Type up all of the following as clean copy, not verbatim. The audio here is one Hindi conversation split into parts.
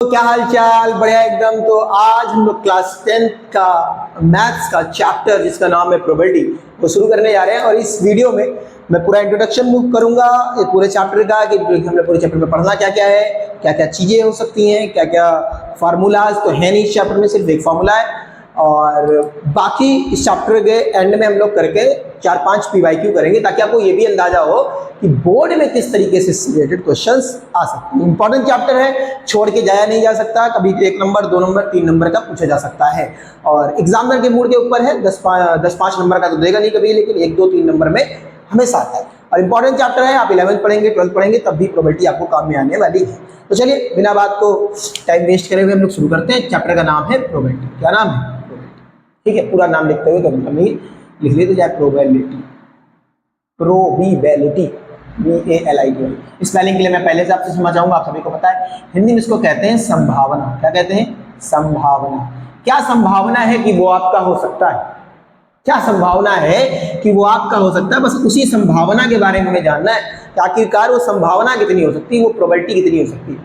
तो क्या हाल चाल, बढ़िया एकदम। तो आज हम लोग क्लास 10th का मैथ्स का चैप्टर जिसका नाम है प्रोबेबिलिटी वो शुरू करने जा रहे हैं। और इस वीडियो में मैं पूरा इंट्रोडक्शन करूंगा ये पूरे चैप्टर का कि हमने पूरे चैप्टर में पढ़ना क्या क्या है, क्या क्या चीज़ें हो सकती हैं, क्या क्या फार्मूलाज तो है नहीं इस चैप्टर में, सिर्फ एक फार्मूला है। और बाकी इस चैप्टर के एंड में हम लोग करके 4-5 PYQ करेंगे ताकि आपको ये भी अंदाजा हो कि बोर्ड में किस तरीके से रिलेटेड क्वेश्चंस आ सकते हैं। इंपॉर्टेंट चैप्टर है, छोड़ के जाया नहीं जा सकता, कभी 1 नंबर 2 नंबर 3 नंबर का पूछा जा सकता है। और एग्जामिनर के मूड के ऊपर है, 10-5 नंबर का तो देगा नहीं कभी, लेकिन 1 2 3 नंबर में हमेशा आता है। और इंपॉर्टेंट चैप्टर है, आप 11th पढ़ेंगे 12th पढ़ेंगे तब भी प्रोबेबिलिटी आपको काम में आने वाली है। तो चलिए बिना बात को टाइम वेस्ट करे हुए हम लोग शुरू करते हैं। चैप्टर का नाम है प्रोबेबिलिटी। क्या नाम है? ठीक है, पूरा नाम लिखते हुए कभी नहीं लिख लेते जाए। Probability, probability, BALITY। स्पेलिंग के लिए मैं पहले से आपसे समझाऊंगा, आप सभी को पता है। हिंदी में इसको कहते हैं संभावना। क्या कहते हैं? संभावना। क्या संभावना है कि वो आपका हो सकता है? क्या संभावना है कि वो आपका हो सकता है? बस उसी संभावना के बारे में हमें जानना है कि आखिरकार वो संभावना कितनी हो सकती है, वो प्रोबेबिलिटी कितनी हो सकती है।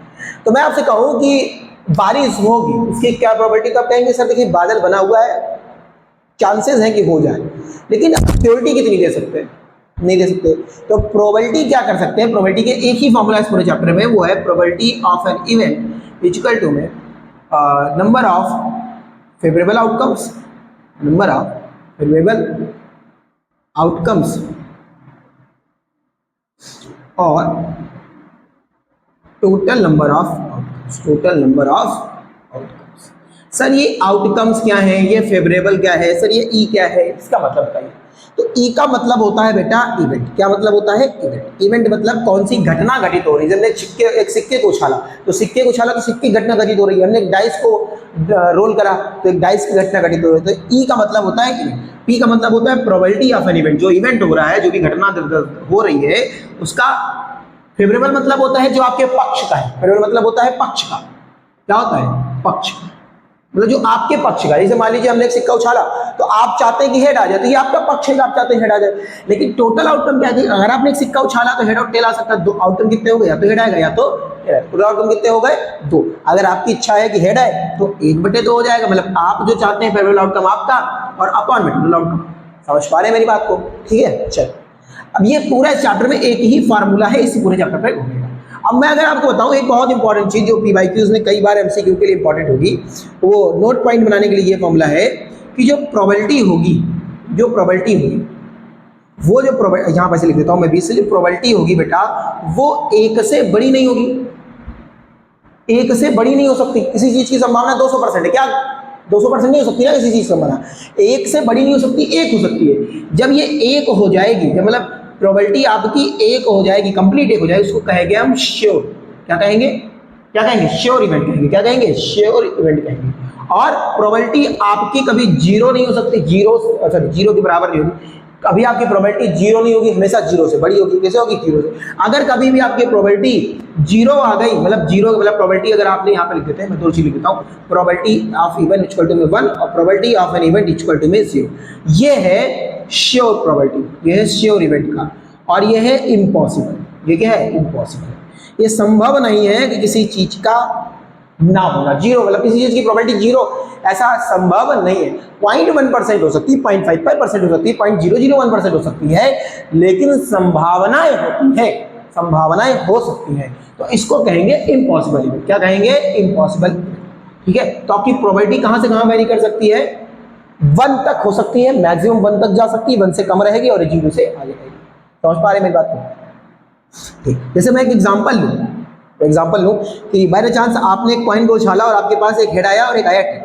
तो मैं आपसे कहूं कि बारिश होगी, उसकी क्या प्रोबेबिलिटी? कब कहेंगे सर देखिए बादल बना हुआ है, चांसेस हैं कि हो जाए, लेकिन सिक्योरिटी कितनी दे सकते हैं? नहीं दे सकते। तो प्रोबेबिलिटी क्या कर सकते हैं? प्रोबेबिलिटी के एक ही फॉर्मूला इस पूरे चैप्टर में, वो है probability of an event equal to में number of favourable outcomes, number of favourable outcomes और total number of outcomes, total number of outcomes. Sir ये आउटकम्स क्या है, ये फेवरेबल क्या है, सर ये ई क्या है, इसका मतलब बताइए। तो ई का मतलब होता है बेटा इवेंट। क्या मतलब होता है? इवेंट। इवेंट मतलब कौन सी घटना घटित हो रही है। हमने एक सिक्के को उछाला तो सिक्के को उछाला तो सिक्के की घटना घटित हो रही है। हमने एक डाइस को रोल करा तो एक डाइस की घटना घटित हो रही है। तो ई का मतलब होता है इवेंट। पी का मतलब होता है प्रोबेबिलिटी ऑफ एन इवेंट। जो इवेंट हो रहा है, जो भी घटना हो रही है, उसका फेवरेबल मतलब होता है जो आपके पक्ष का है। फेवरेबल मतलब होता है पक्ष का। क्या होता है? पक्ष। मतलब जो आपके पक्ष का। जैसे मान लीजिए हमने एक सिक्का उछाला तो आप चाहते हैं कि हेड आ जाए, तो ये आपका पक्ष है, आप चाहते हैं हेड आ जाए। लेकिन टोटल आउटकम क्या है? अगर आपने एक सिक्का उछाला तो हेड और टेल आ सकता है। 2 आउटकम कितने हो गए? या तो हेड आएगा या तो टोटल आउटकम कितने हो गए? 2। अगर आपकी इच्छा है कि हेड आए तो 1/2 हो जाएगा। मतलब आप जो चाहते हैं फेवरेबल आउटकम आपका और अपॉन में टोटल आउटकम। समझ पा रहे हैं मेरी बात को? ठीक है, चल। अब ये पूरा इस चैप्टर में एक ही फार्मूला है, इसी पूरे चैप्टर पे घूमेगा। अब मैं अगर आपको बताऊं एक बहुत इंपॉर्टेंट चीज जो PYQs में कई बार MCQ के लिए इंपॉर्टेंट होगी, वो नोट पॉइंट बनाने के लिए ये फॉर्मूला है कि जो प्रोबेबिलिटी होगी, जो प्रोबेबिलिटी होगी, वो जो प्रोबेबिलिटी यहां पर से लिख देता हूं मैं 20 से, जो प्रोबेबिलिटी होगी बेटा वो 1 से बड़ी नहीं होगी। 1 से बड़ी नहीं हो सकती। किसी चीज की संभावना 200% है। क्या 200% नहीं हो सकती ना किसी चीज की संभावना? 1 से बड़ी नहीं हो सकती, 1 हो सकती है। जब ये 1 हो जाएगी, जब मतलब प्रोबेबिलिटी आपकी 1 हो जाएगी, कंप्लीट 1 हो जाएगी, उसको कहेंगे हम श्योर। क्या कहेंगे? क्या कहेंगे? श्योर इवेंट कहेंगे। क्या कहेंगे? श्योर इवेंट कहेंगे। और प्रोबेबिलिटी आपकी कभी 0 नहीं हो सकती, 0 के बराबर नहीं होगी। कभी आपकी प्रोबेबिलिटी 0 नहीं होगी, हमेशा 0 से बड़ी होगी। कैसे होगी? 0 से। अगर कभी भी आपकी प्रोबेबिलिटी 0 आ गई, मतलब 0 मतलब प्रोबेबिलिटी अगर आपने यहाँ पे लिख देते हैं, मैं 2 चीज लिख देता हूँ, probability of event equal to में 1 और probability of an event equal to में 0। ये है श्योर प्रोबेबिलिटी, ये है श्योर इवेंट का। और ये है इम्पॉसिबल। ये क्या है? इम्पॉसिबल। ये संभव नहीं है कि किसी चीज का ना होना। 0 मतलब किसी चीज की प्रोबेबिलिटी 0, ऐसा संभव नहीं है। 0.1% हो सकती है, 0.55% हो सकती है, 0.001% हो सकती है, लेकिन संभावनाएं होती है, संभावनाएं हो सकती है। तो इसको कहेंगे इम्पॉसिबल इवेंट। क्या कहेंगे? इम्पॉसिबल। ठीक है। तो आपकी प्रोबेबिलिटी कहां से कहां वेरी कर सकती है? 1 तक हो सकती है, मैक्सिमम 1 तक जा सकती है, 1 से कम रहेगी और 0 से आगे रहेगी। समझ पा रहे मेरी बात को? ठीक। जैसे मैं एक एग्जांपल लूं कि बाय चांस आपने एक कॉइन को उछाला और आपके पास एक हेड आया और एक आया टेल।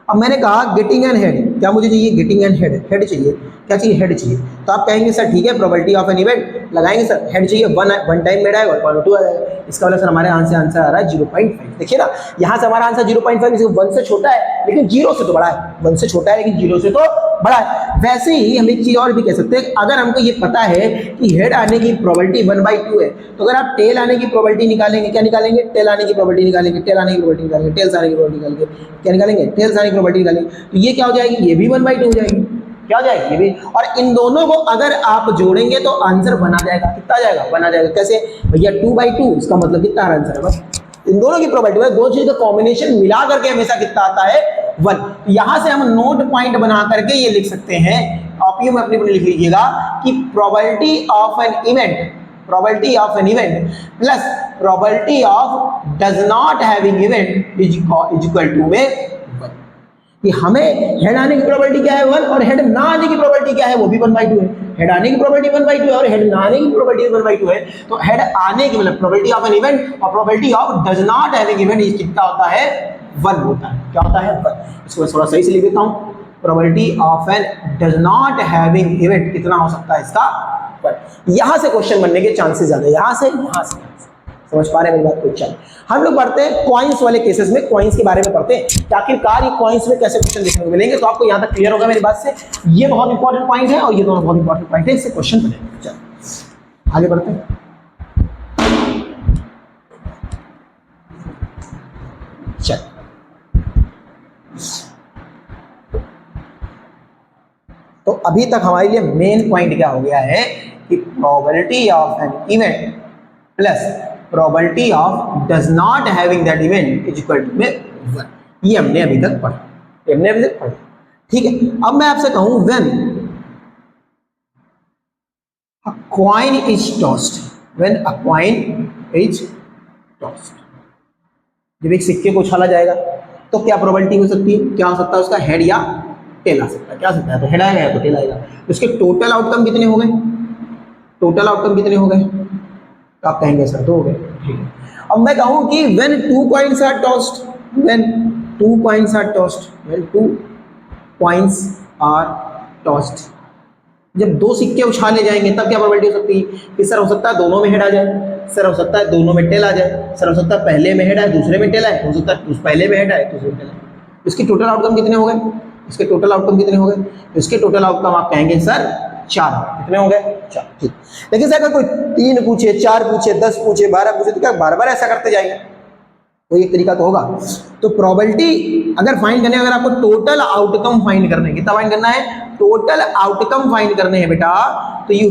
अब मैंने कहा गेटिंग एन हेड। क्या मुझे चाहिए? Getting an head. हेड चाहिए। क्या चाहिए? हेड चाहिए। तो आप कहेंगे सर ठीक है, प्रोबेबिलिटी ऑफ एन इवेंट लगाएंगे सर, हेड चाहिए, 1 टाइम हेड आएगा और 2 आ जाएगा। इसका मतलब सर हमारे आंसर आ रहा है 0.5। देखिए ना, यहाँ से हमारा आंसर 0.5, 1 से छोटा है लेकिन 0 से तो बड़ा है। 1 से छोटा है लेकिन 0 से तो बड़ा है। वैसे ही हम एक चीज और भी कह सकते हैं, अगर हमको ये पता है कि हेड आने की प्रोबेबिलिटी 1/2 है, तो अगर आप टेल आने की प्रोबेबिलिटी निकालेंगे, क्या निकालेंगे? टेल आने की प्रोबेबिलिटी निकालेंगे, टेल आने की प्रोबेबिलिटी निकालेंगे, टेल्स आने की प्रोबेबिलिटी निकालेंगे, क्या निकालेंगे? टेल्स आने की प्रोबेबिलिटी निकालेंगे। तो ये क्या हो जाएगी? ये भी 1/2 हो जाएगी। क्या हो जाएगी? ये भी। और इन दोनों को अगर आप जोड़ेंगे तो आंसर बना जाएगा। कितना जाएगा? बना जाएगा। कैसे भैया? 2/2। इसका मतलब कितना आंसर है? बस इन दोनों की प्रोबेबिलिटी, दो चीज का कॉम्बिनेशन मिला करके हमेशा कितना आता है 1। यहां से हम नोट पॉइंट बना करके ये लिख सकते हैं, कॉपी में अपनी लिख लीजिएगा कि probability of an event plus probability of does not having event is equal to में 1। कि हमें हेड आने की प्रोबेबिलिटी क्या है 1 और हेड ना आने की प्रोबेबिलिटी क्या है वो भी 1/2 है। हेड आने की प्रोबेबिलिटी 1/2 है और हेड ना आने की प्रोबेबिलिटी 1/2 है। तो हेड आने की मतलब प्रोबेबिलिटी ऑफ एन इवेंट और probability of does not having event is कितना होता है 1 होता है। क्या होता है 1। इसको थोड़ा सही से लिख देता हूं, probability of an does not having event कितना हो सकता है इसका 1। यहां से क्वेश्चन बनने के चांसेस ज्यादा है, यहां से समझ पा रहे हैं मेरी बात को। चल हम लोग पढ़ते हैं कॉइन्स वाले केसेस में, कॉइन्स के बारे में पढ़ते हैं कि आखिरकार ये कॉइन्स में कैसे क्वेश्चन देखने को मिलेंगे। तो आपको यहां तक क्लियर होगा मेरी बात से, ये बहुत इंपॉर्टेंट पॉइंट है और ये दोनों बहुत इंपॉर्टेंट पॉइंट है, इससे क्वेश्चन बनेंगे। चल आगे बढ़ते हैं। चल तो अभी तक हमारे लिए मेन पॉइंट क्या हो गया है कि probability of an event plus probability of does not having that event is equal to में 1। ये हमने अभी तक पढ़ा, ठीक है। अब मैं आपसे कहूं when a coin is tossed, जब एक सिक्के को उछाला जाएगा तो क्या प्रोबेबिलिटी हो सकती है, क्या हो सकता है उसका हेड या टेल आ सकता है। क्या आ सकता है, तो हेड आएगा या तो टेल आएगा। उसके टोटल आउटकम कितने हो गए, तो आप कहेंगे सर 2 हो गए, ठीक है। अब मैं कहूं कि when 2 coins are tossed, जब 2 सिक्के उछाले जाएंगे तब क्या प्रोबेबिलिटी हो सकती है कि सर हो सकता है दोनों में हेड आ जाए, सर हो सकता है दोनों में टेल आ जाए, सर हो सकता है पहले में हेड आए दूसरे में टेल आए, हो सकता है पहले में हेड आए दूसरे में टेल आए। इसके टोटल आउटकम कितने हो गए, इसके टोटल आउटकम आप कहेंगे सर 4। कितने हो गए 4, ठीक। लेकिन सर अगर कोई 3 पूछे, 4 पूछे, 10 पूछे, 12 पूछे तो क्या बार-बार ऐसा करते जाएंगे, तो एक तरीका तो होगा। तो प्रोबेबिलिटी अगर फाइंड करने, अगर आपको टोटल आउटकम फाइंड करने है, कितना फाइंड करना है, टोटल आउटकम फाइंड करने हैं बेटा, तो यू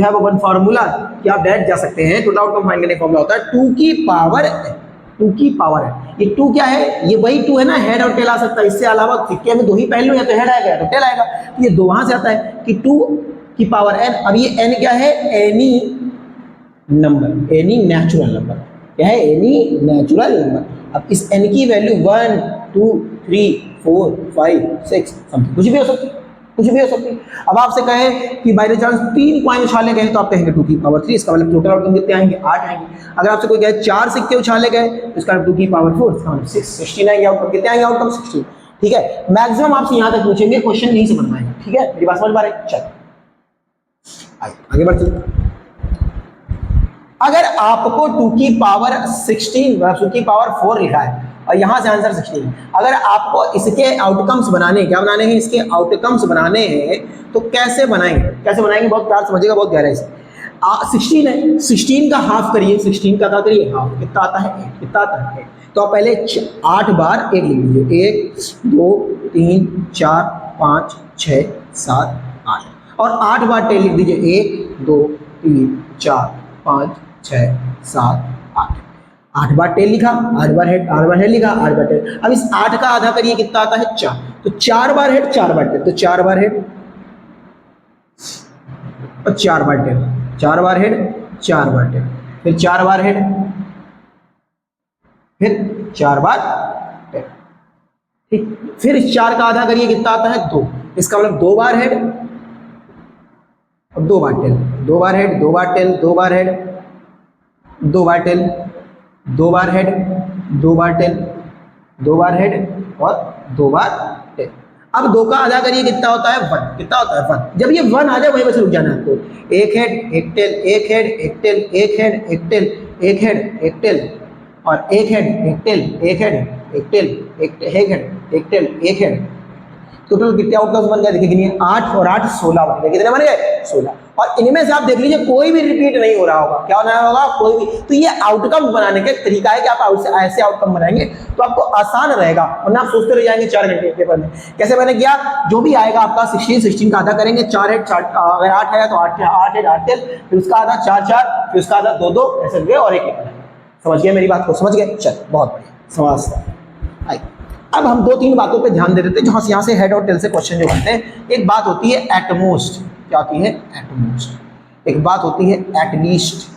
हैव वन फार्मूला कि आप डायरेक्ट जा सकते हैं। टोटल आउटकम फाइंड करने का फार्मूला होता है 2 की पावर है। ये 2 क्या है, ये वही 2 है ना, हेड और टेल आ सकता है। इससे अलावा सिक्के में 2 ही पहलू है, तो हेड आएगा तो टेल आएगा। तो ये 2 वहां से आता है कि 2 की पावर n। अब ये n क्या है, एनी नेचुरल नंबर, क्या है, एनी नेचुरल नंबर। अब इस n की वैल्यू 1 2 3 4 5 6 समथिंग कुछ भी हो सकती है। अब आपसे कहें कि बाय चांस 3 कॉइन उछाले गए तो आप कहेंगे 2 की पावर 3, इसका मतलब टोटल आउटकम कितने आएंगे 8 आएंगे। अगर आपसे कोई कहे 4 सिक्के उछाले गए तो इसका 2 की पावर 4, इसका मतलब 16 आएंगे आउटकम। कितने आएंगे आउटकम 16, ठीक है। मैक्सिमम आपसे यहां तक पूछेंगे, क्वेश्चन यहीं से बनवाएंगे, ठीक है। मेरी बात समझ पा रहे हैं, चल आगे बढ़ते हैं। अगर आपको 2 की पावर 16 2 की पावर 4 लिखा है और यहां से आंसर 16 है, अगर आपको इसके आउटकम्स बनाने, क्या बनाने हैं, इसके आउटकम्स बनाने हैं, तो कैसे बनाएंगे बहुत प्यार समझिएगा, बहुत गहराई से। 16 है, 16 का हाफ करिए, 16 का क्या करिए हाफ, कितना आता है 8, कितना आता है 8। तो आप पहले 8 बार 8 लिख लीजिए, 1 2 3 4 5 6 7 8 और 8 बार टेल लिख दीजिए, 1 2 3 4 5 6 7 8। 8 बार टेल लिखा, 8 बार हेड लिखा, 8 बार टेल। अब इस 8 का आधा करिए, कितना आता है 4। तो 4 बार हेड 4 बार टेल, तो 4 बार हेड और 4 बार टेल, 4 बार हेड 4 बार टेल, फिर 4 बार हेड, फिर 4 बार टेल, ठीक। फिर इस 4 का आधा करिए, कितना आता है 2। इसका मतलब 2 बार हेड और 2 बार टेल, 2 बार हेड 2 बार टेल, 2 बार हेड 2 बार टेल, 2 बार हेड 2 बार टेल, 2 बार हेड और 2 बार टेल। अब 2 का आधा करिए, कितना होता है 1, कितना होता है 1। जब ये 1 आ जाए वहीं बस रुक जाना है आपको। 1 head 1 tail, 1 head 1 tail, 1 head 1 tail, 1 head 1 tail और 1 head 1 tail, 1 head 1 tail, 1 head 1 tail, 1 head. Total कितने आउटकम्स बन गए, देखिए 8 और 8 16 बन गए। कितने बन गए 16। और इनमें से आप देख लीजिए कोई भी रिपीट नहीं हो रहा होगा, क्या होना होगा कोई भी। तो ये आउटकम बनाने का तरीका है कि आप ऐसे आउटकम बनाएंगे तो आपको आसान रहेगा, वरना आप सोचते रह जाएंगे 4 घंटे पेपर में। कैसे मैंने किया, जो भी आएगा आपका 16 का आधा करेंगे, 4 हेड 4, अगर 8 है तो 8 हेड 8 टेल, फिर उसका आधा 4 4, फिर उसका आधा 2 2, ऐसे हुए और 1 1। समझ गए मेरी बात को? समझ गए? चल बहुत बढ़िया, समझ आई। अब हम 2-3 बातों पे ध्यान दे देते हैं जहाँ से यहाँ से हेड और टेल से क्वेश्चन जो बनते हैं। एक बात होती है एटमोस्ट, क्या होती है? एटमोस्ट। एक बात होती है एटलीस्ट।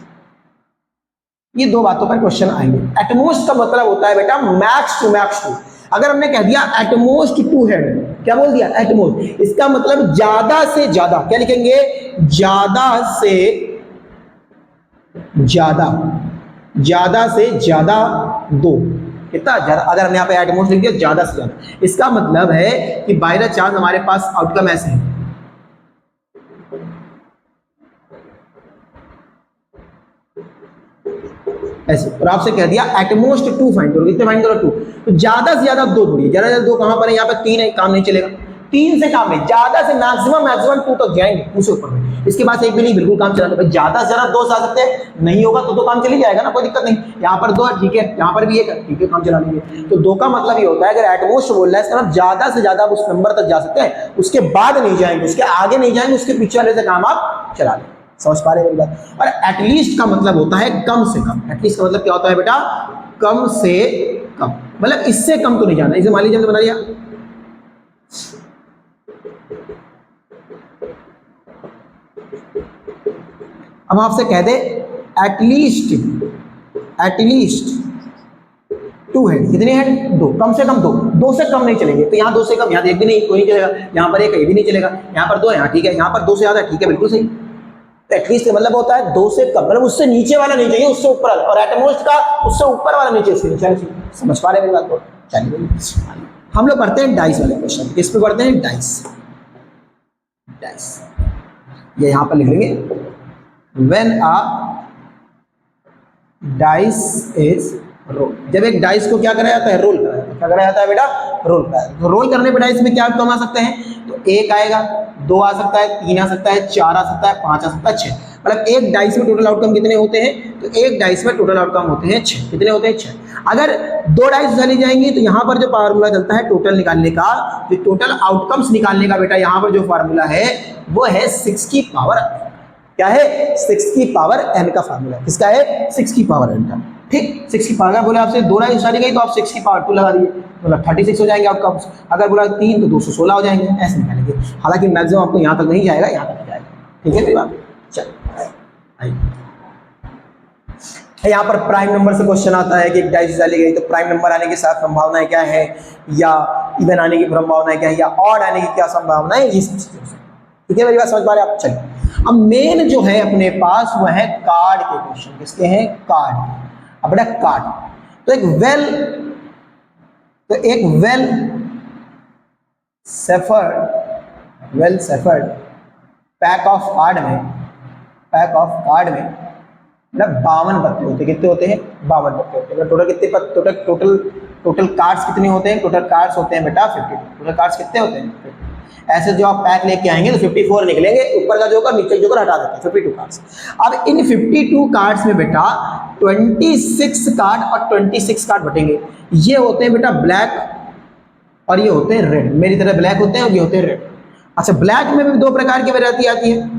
ये 2 बातों पर क्वेश्चन आएंगे। एटमोस्ट का मतलब होता है बेटा मैक्स टू मैक्स टू। अगर हमने कह दिया एटमोस्ट 2 हेड, क्या बोल दिया? एटमोस्ट, इसका मतलब ज्यादा से ज्यादा, क्या लिखेंगे? ज्यादा से ज्यादा, ज्यादा से ज्यादा 2। कितना ज्यादा? अगर हमने यहाँ पे एटमोस्ट लिख दिया ज्यादा से ज्यादा, इसका मतलब है कि बाय द चांस हमारे पास आउटकम ऐसे है, ऐसे, और आपसे कह दिया एटमोस्ट 2 फाइंड करो। कितने फाइंड करो? 2। तो ज्यादा से ज्यादा 2 ढूंढिए। ज्यादा से ज्यादा 2 कहां पर है? यहाँ पे 3 है, काम नहीं चलेगा। 3 से काम नहीं, ज्यादा से मैक्सिमम 2 तक जाएंगे, उससे ऊपर में। इसके बाद एक भी नहीं, बिल्कुल काम चला लो। ज्यादा से ज्यादा 2 आ सकते हैं, नहीं होगा तो काम चल जाएगा ना, कोई दिक्कत नहीं। यहाँ पर 2 है, ठीक है, यहाँ पर भी 1 है, ठीक है, काम चला लेंगे। तो 2 का मतलब ये होता है अगर एटमोस्ट बोल रहा है इसका मतलब ज्यादा से ज्यादा उस नंबर तक जा सकते हैं, उसके बाद नहीं जाएंगे, उसके आगे नहीं जाएंगे, उसके पीछे वाले से काम आप चला लें। समझ पा रहे मेरी बात? और एटलीस्ट का मतलब होता है कम से कम। एटलीस्ट का मतलब क्या होता है बेटा? कम से कम, मतलब इससे कम तो नहीं जाना। इसे मान लीजिए हमने बना लिया अब आपसे कह दे एटलीस्ट 2 है। कितने हैं? 2। कम से कम 2, 2 से कम नहीं चलेंगे। तो यहाँ 2 से कम, यहाँ 1 भी नहीं, कोई नहीं चलेगा। यहाँ पर 1 है, ये भी नहीं चलेगा। यहाँ पर 2 है, यहाँ ठीक है। यहाँ पर 2 से ज्यादा, ठीक है, बिल्कुल सही। तो एटलीस्ट का मतलब होता है 2 से कम, मतलब उससे नीचे वाला नहीं चाहिए, उससे ऊपर वाला। और एटमोस्ट का उससे ऊपर वाला नीचे, उसके नीचे चाहिए। समझ पा रहे मेरी बात को? चलिए हम लोग पढ़ते हैं डाइस वाले क्वेश्चन। किस पे पढ़ते हैं? डाइस। डाइस ये यहाँ पर लिख लेंगे, when a dice is roll. जब एक डाइस को क्या कराया जाता है? रोल कराया जाता है। क्या कराया जाता है बेटा? रोल कराया जाता है। तो रोल करने पे डाइस में क्या आउटकम आ सकते हैं? तो 1 आएगा, 2 आ सकता है, 3 आ सकता है, 4 आ सकता है, 5 आ सकता है, 6। मतलब एक डाइस में टोटल आउटकम कितने होते हैं? तो एक डाइस में टोटल आउटकम होते हैं 6। कितने होते हैं? 6। अगर 2 डाइस चली जाएंगी तो यहाँ पर जो फार्मूला चलता है टोटल निकालने का, जो टोटल आउटकम्स निकालने का बेटा, यहाँ पर जो फार्मूला है वो है 6 की पावर, क्या है? 6 की पावर n का फार्मूला। किसका है? 6 की पावर n का। ठीक, 6 की पावर। बोले आपसे 2 डाइस चली गई तो आप 6 की पावर 2 लगा दिए, मतलब 36 हो जाएंगे आउटकम्स। अगर बोला 3 तो 216 हो जाएंगे, ऐसे निकालेंगे। हालांकि मैक्सिमम आपको यहाँ तक नहीं जाएगा, यहाँ तक जाएगा। ठीक है मेरी बात? चल यहाँ पर प्राइम नंबर से क्वेश्चन आता है कि एक डाइस चली गई तो प्राइम नंबर आने की साथ संभावनाएं क्या है, या इवन आने की संभावनाएं क्या है, या ऑड आने की क्या संभावना है, ये सब चीजें। ठीक है मेरी बात? समझ पा रहे आप? चलिए अब मेन जो है अपने पास वो है कार्ड के क्वेश्चन। किसके हैं? कार्ड। अब बेटा कार्ड, तो एक well shepherd pack of card में मतलब 52 पत्ते होते हैं। कितने होते हैं? 52 पत्ते होते हैं। टोटल कितने टोटल कार्ड्स कितने होते हैं? टोटल कार्ड्स होते हैं बेटा 52। टोटल कार्ड्स कितने होते हैं? 52। ऐसे जो आप पैक लेके आएंगे तो 54 निकलेंगे, ऊपर का जोकर नीचे जोकर हटा देते हैं, 52 कार्ड्स। अब इन 52 कार्ड्स में बेटा 26 कार्ड और 26 कार्ड बटेंगे। ये होते हैं बेटा ब्लैक और ये होते हैं रेड। मेरी तरह ब्लैक होते हैं और ये होते हैं रेड। अच्छा, ब्लैक में भी 2 प्रकार की वैरायटी आती है।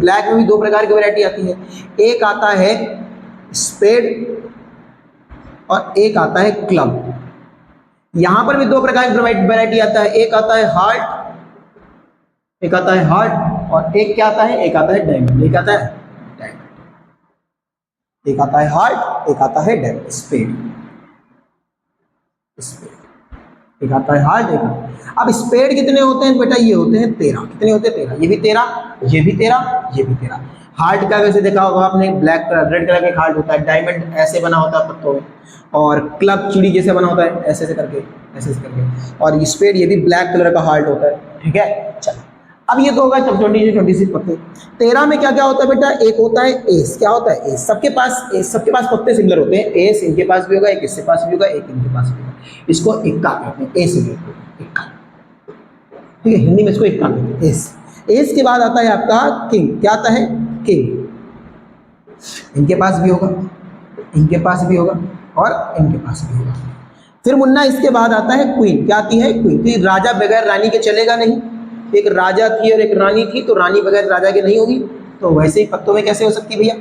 ब्लैक में भी 2 प्रकार की वैरायटी आती है। एक आता है स्पेड और एक आता है क्लब। यहां पर भी 2 प्रकार की वैरायटी आता है। एक आता है हार्ट और एक क्या आता है? एक आता है डायमंड। एक आता है डायमंड, एक आता है हार्ट, एक आता है डायमंड। स्पेड एक आता है हार्ट, एक। अब स्पेड कितने होते हैं बेटा? ये होते हैं 13। कितने होते हैं? 13। ये भी 13, ये भी 13, ये भी 13। हार्ट का वैसे देखा होगा आपने, ब्लैक कलर रेड कलर का हार्ट होता है। डायमंड ऐसे बना होता है पत्तों में, और क्लब चिड़ी जैसे बना होता है, ऐसे करके। और स्पेड ये भी ब्लैक कलर का हार्ट होता है। ठीक है, चलो अब ये तो होगा 26 पत्ते। 13 में क्या क्या होता है बेटा? एक होता है एस। क्या होता है? एस। सबके पास पत्ते सिमिलर होते हैं। एस इनके पास भी होगा, एक इसके पास भी होगा, एक इनके पास भी होगा। इसको इक्का कहते हैं। एस इक्का, ठीक है, हिंदी में इसको इक्का कहते हैं। एस के बाद आता है आपका किंग। क्या आता है? किंग। इनके पास भी होगा, इनके पास भी होगा, और इनके पास भी होगा। फिर मुन्ना इसके बाद आता है क्वीन। क्या आती है? क्वीन। क्योंकि राजा बगैर रानी के चलेगा नहीं। एक राजा थी और एक रानी थी, तो रानी बगैर राजा के नहीं होगी, तो वैसे ही पत्तों में कैसे हो सकती भैया।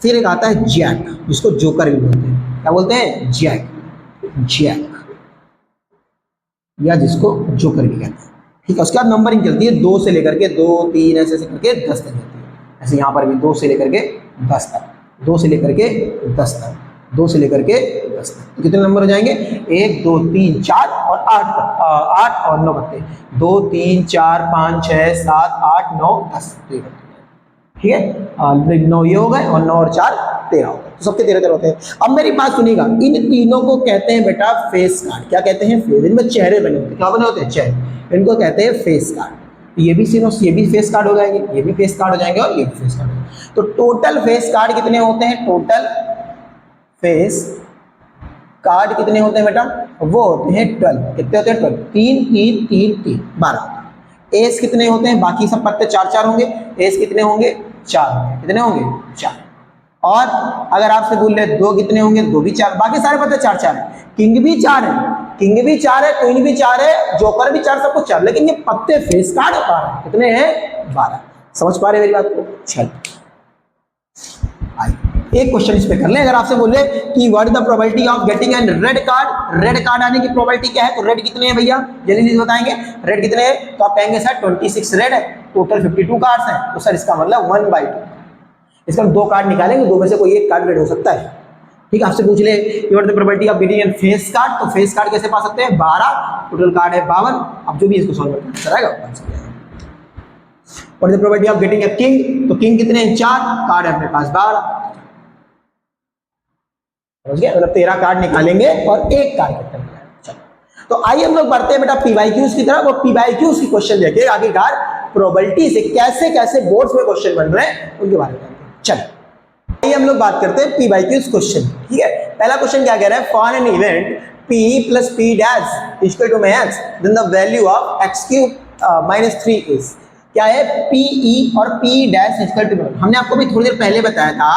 फिर एक आता है जैक, जिसको जोकर भी बोलते हैं। क्या बोलते हैं, जैक, जैक, या जिसको जोकर भी कहते हैं। ठीक है, उसके बाद नंबरिंग चलती है 2 से लेकर के 2 3 ऐसे ऐसे करके 10 तक जाती है। ऐसे यहाँ पर भी 2 से लेकर के 10 तक, 2 से लेकर के 10 तक, 2 से लेकर के 10 तक। तो कितने नंबर हो जाएंगे, 1 2 3 4 और 8 और 9 बत्ते, 2 3 4 5 6 7 8 9 10। ठीक है, 9 ये हो गए और 9 और 4 13 हो गए। तो सबके 13 13 होते हैं। अब मेरी बात सुनिएगा, इन तीनों को कहते हैं बेटा फेस कार्ड। क्या कहते हैं, फेस, इनमें चेहरे बने होते हैं। क्या बने होते हैं, चेहरे, इनको कहते हैं फेस कार्ड। ये भी सीनो, ये भी फेस कार्ड हो जाएंगे, ये भी फेस कार्ड हो जाएंगे और ये भी फेस कार्ड हो जाएंगे। तो टोटल फेस कार्ड कितने होते हैं, टोटल फेस कार्ड कितने होते हैं बेटा, वो होते हैं 12। कितने होते हैं, 12, 3 3 3 3 12। एस कितने होते हैं, बाकी सब पत्ते 4 4 होंगे, एस कितने होंगे, 4 होंगे। कितने होंगे, 4। और अगर आपसे बोल रहे 2 कितने होंगे, 2 भी 4, बाकी सारे पत्ते 4 4 है। किंग भी 4 है, किंग भी 4 है, क्वीन भी 4 है, जोकर भी 4, सब कुछ 4, लेकिन ये पत्ते फेस कार्ड 12 कितने हैं, 12। समझ पा रहे मेरी बात को। चल एक क्वेश्चन इस पे कर ले। अगर आपसे बोले कि what is the probability of getting an red card, red card आने की प्रोबेबिलिटी क्या है, तो रेड कितने हैं भैया, जल्दी बताएंगे, रेड कितने हैं, तो आप कहेंगे सर 26 रेड है, टोटल 52 कार्ड्स हैं, तो सर इसका मतलब 1/2। इसका 2 कार्ड निकालेंगे, 2 में से कोई एक कार्ड रेड हो सकता है। ठीक है, आपसे पूछ ले what is the probability of getting an face card, तो फेस कार्ड कैसे पा सकते हैं, 12, टोटल कार्ड है 52। अब जो भी इसको सॉल्व करना आएगा what is the probability of getting a king, तो किंग कितने हैं, 4, कार्ड है अपने पास 12। समझ गए, मतलब 13 कार्ड निकालेंगे और एक कार्ड कट करेंगे। चलो तो आइए हम लोग बढ़ते हैं बेटा पीवाईक्यूज की तरफ। और पीवाईक्यूज की क्वेश्चन देखिए आखिरकार प्रोबेबिलिटी से कैसे कैसे बोर्ड्स में क्वेश्चन बन रहे हैं उनके बारे में जानते हैं। चलो आइए हम लोग बात करते हैं पीवाईक्यूज क्वेश्चन। ठीक है, पहला क्वेश्चन क्या कह रहा है, for an event p plus p dash equal to max then the value of x cube minus 3 is। क्या है, PE और P डैश इक्वल टू, हमने आपको भी थोड़ी देर पहले बताया था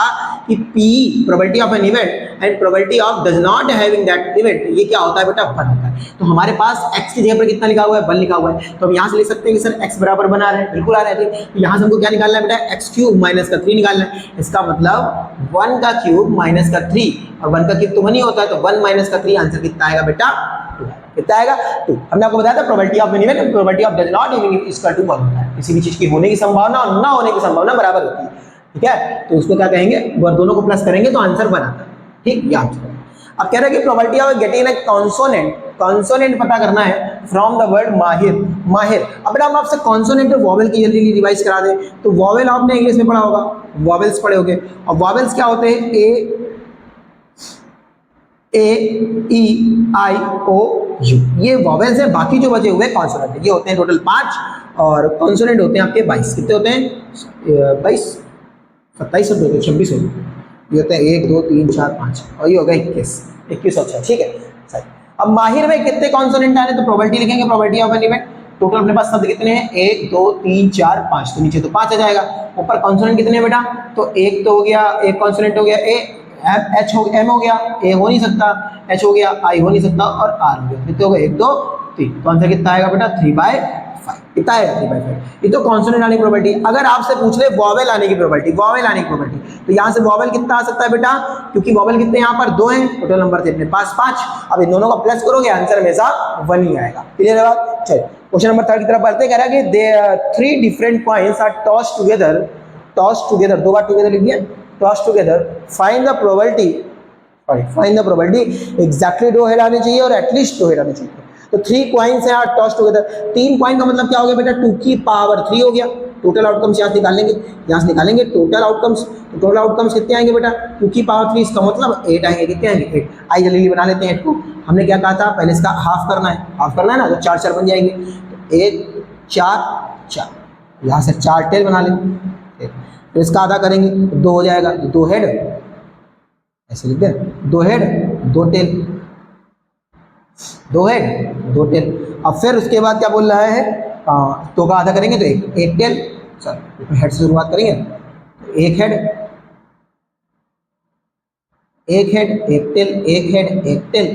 कि P probability of an event and probability of does not having that event, ये क्या होता है बेटा, 1 होता है। तो हमारे पास x की जगह पर कितना लिखा हुआ है, 1 लिखा हुआ है, तो हम यहाँ से लिख सकते हैं कि सर x बराबर बना रहे हैं, बिल्कुल आ रहा है। तो यहाँ से हमको क्या निकालना है बेटा, x क्यूब माइनस का 3 निकालना है। इसका मतलब 1 का क्यूब माइनस का 3, और 1 का क्यूब तो 1 ही होता है, तो 1 माइनस का 3 आंसर कितना आएगा बेटा, 2। कितना आएगा, 2। हमने आपको बताया था probability of an event and probability of does not having equal to 1 होता है। किसी भी चीज की होने की संभावना और ना होने की संभावना बराबर होती है। ठीक है, तो उसको क्या कहेंगे, वो दोनों को प्लस करेंगे तो आंसर 1 आता है। ठीक, ये आंसर। अब कह रहे हैं कि probability of getting a consonant, consonant पता करना है फ्रॉम द वर्ड माहिर, माहिर। अब बेटा हम आपसे कॉन्सोनेंट और वॉवेल की जल्दी रिवाइज करा दें, तो वॉवेल आपने इंग्लिश में पढ़ा होगा, वॉवेल्स पढ़े होंगे, और वॉवेल्स क्या होते हैं, ए ई आई ओ यू, ये वॉवेल्स है। बाकी जो बचे हुए कॉन्सोनेंट है, ये होते हैं टोटल 5, और कॉन्सोनेंट होते हैं आपके 22। कितने होते हैं, 22 27 होते हैं, 26 होते हैं, ये होते हैं 1 2 3 4 5, और ये हो गया 21 अच्छा। ठीक है सही। अब माहिर में कितने कॉन्सोनेंट आने, तो प्रोबेबिलिटी लिखेंगे, probability of an event, total अपने पास शब्द कितने हैं, 1 2 3 4 5, तो नीचे तो 5 आ जाएगा। ऊपर कॉन्सोनेंट कितने हैं बेटा, तो एक तो हो गया, एक कॉन्सोनेंट हो गया ए, एच हो, एम हो गया, ए हो नहीं सकता, एच हो गया, आई हो नहीं सकता, और आर हो गया। कितने हो गए, 1 2 3, तो आंसर कितना आएगा बेटा, 3/5। कितना आएगा, 3/5। ये तो कॉन्सोनेंट आने की प्रोबेबिलिटी। अगर आपसे पूछ ले वॉवेल आने की प्रोबेबिलिटी, वॉवेल आने की प्रोबेबिलिटी, तो यहाँ से वॉवेल कितना आ सकता है बेटा, क्योंकि वॉवेल कितने यहाँ पर 2 हैं, टोटल नंबर थे अपने पास 5। अब इन दोनों का प्लस करोगे आंसर हमेशा 1 ही आएगा। क्लियर है बात। चलिए क्वेश्चन नंबर 3 की तरफ बढ़ते। कह रहा है कि they 3 different points are tossed together, tossed together 2 बार टुगेदर लिख दिया, tossed together, find the probability, find the probability, exactly 2 head आने चाहिए और एटलीस्ट 2 हेड आने चाहिए। तो 3 कॉइन्स हैं टॉस टुगेदर, 3 कॉइन का मतलब क्या हो गया बेटा, 2 की पावर 3 हो गया। टोटल आउटकम्स यहाँ से निकालेंगे, यहाँ से निकालेंगे टोटल आउटकम्स, तो टोटल आउटकम्स कितने आएंगे बेटा, 2 की पावर 3, इसका मतलब 8 आएंगे। कितने आएंगे, 8। आई जल्दी बना लेते हैं 8 को। हमने क्या कहा था, पहले इसका हाफ करना है, हाफ करना है ना, तो 4 4 बन जाएंगे, तो 1 4 4, यहाँ से 4 टेल बना लेंगे, फिर इसका आधा करेंगे तो 2 हो जाएगा, तो 2 हेड, ऐसे लिख दें, 2 हेड 2 टेल, 2 हेड 2 टेल। अब फिर उसके बाद क्या बोल रहा है, 2 का आधा करेंगे तो 1 टेल, सर हेड से शुरुआत करेंगे, 1 head 1 head 1 tail, 1 head 1 tail,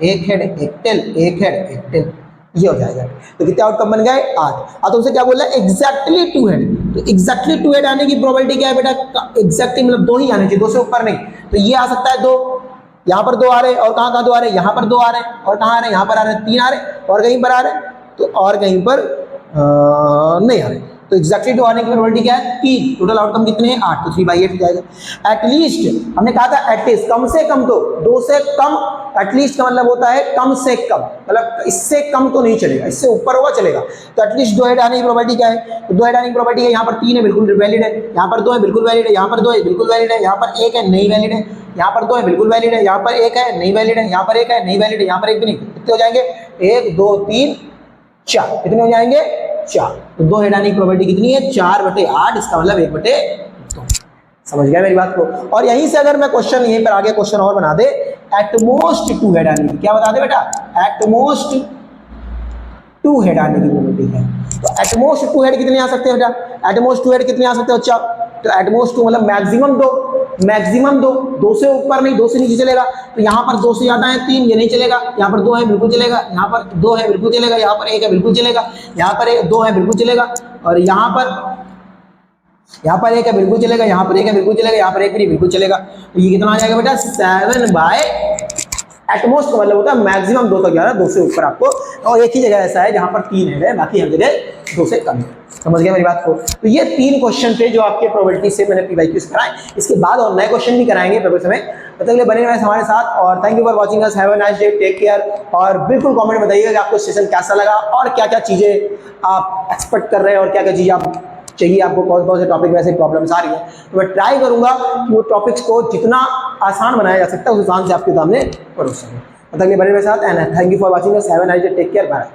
1 head 1 tail, 1 head 1 tail, ये हो जाएगा। तो कितने आउटकम बन गए, 8। अब तुमसे क्या बोल रहा है, एग्जैक्टली 2 हेड, तो एग्जैक्टली 2 हेड आने की प्रोबेबिलिटी क्या है बेटा, एग्जैक्टली मतलब 2 ही आने चाहिए, 2 से ऊपर नहीं। तो ये आ सकता है 2, यहाँ पर 2 आ रहे, और कहाँ 2 आ रहे, यहाँ पर 2 आ रहे, और कहाँ आ रहे, यहाँ पर आ रहे, 3 आ रहे, और कहीं पर आ रहे, तो और कहीं पर नहीं आ रहे। तो एग्जैक्टली 2 आने की प्रोबेबिलिटी क्या है, 3। टोटल आउटकम कितने हैं, 8, तो 3/8 हो जाएगा। एटलीस्ट हमने कहा था एटलीस्ट, कम से कम, तो 2 से कम, एटलीस्ट का मतलब होता है कम से कम, मतलब इससे कम तो नहीं चलेगा, इससे ऊपर होगा चलेगा। तो एटलीस्ट 2 हेड आने की प्रोबेबिलिटी क्या है, तो 2 हेड आने की प्रोबेबिलिटी है, यहाँ पर 3 है बिल्कुल वैलिड है, यहाँ पर 2 है बिल्कुल वैलिड है, यहाँ पर 2 है बिल्कुल वैलिड है, यहाँ पर 1 है नहीं वैलिड है, यहाँ पर 2 है बिल्कुल वैलिड है, यहाँ पर 1 है नहीं वैलिड है, यहाँ पर 1 है नहीं वैलिड है, यहाँ पर 1 भी नहीं। कितने हो जाएंगे, 1 2 3 4, कितने हो जाएंगे, 4। तो 2 हेड आने की प्रोबेबिलिटी कितनी है, 4/8, इसका मतलब 1/2। समझ गया मेरी बात को। और यहीं से अगर मैं क्वेश्चन यहीं पर आगे क्वेश्चन और बना दे, एटमोस्ट 2 हेड आने की, क्या बता दे बेटा, एटमोस्ट 2 हेड आने की प्रोबेबिलिटी है। तो एटमोस्ट 2 हेड कितने आ सकते हैं बेटा, एटमोस्ट 2 हेड कितने आ सकते हैं बच्चा, तो एटमोस्ट 2 मतलब मैक्सिमम 2, मैक्सिमम 2 से ऊपर नहीं, 2 से नीचे चलेगा। तो यहाँ पर 2 से ज्यादा है 3, ये नहीं चलेगा, यहाँ पर 2 है बिल्कुल चलेगा, यहाँ पर 2 है बिल्कुल चलेगा, यहाँ पर 1 है बिल्कुल चलेगा, यहाँ पर 2 है बिल्कुल चलेगा, और यहाँ पर 1 है बिल्कुल चलेगा, यहाँ पर 1 है बिल्कुल चलेगा, यहाँ पर 1 भी बिल्कुल चलेगा। तो ये कितना आ जाएगा बेटा, 7/, एटमोस्ट का मतलब होता है मैक्सिमम 2 तक जा रहा है, 2 से ऊपर आपको। और एक ही जगह ऐसा है जहां पर 3 है, बाकी हर जगह 2 से कम है। समझ गया मेरी बात को। तो ये 3 क्वेश्चन थे जो आपके प्रोबेबिलिटी से मैंने PYQs कराए। इसके बाद और नए क्वेश्चन भी कराएंगे पेपर समय, तब तक के लिए बने रहे हमारे साथ। और thank you for watching us, have a nice day, take care. और बिल्कुल कमेंट में बताइएगा कि आपको सेशन कैसा लगा और क्या क्या चीजें आप एक्सपेक्ट कर रहे हैं और क्या क्या चीजें आप चाहिए, आपको कौन कौन से टॉपिक में ऐसे प्रॉब्लम्स आ रही है। तो मैं ट्राई करूंगा कि वो टॉपिक्स को जितना आसान बनाया जा सकता है उस आसान से आपके सामने परोस सकूं। तब तक के लिए बने रहे साथ, and thank you for watching us, have a nice day, take care, bye.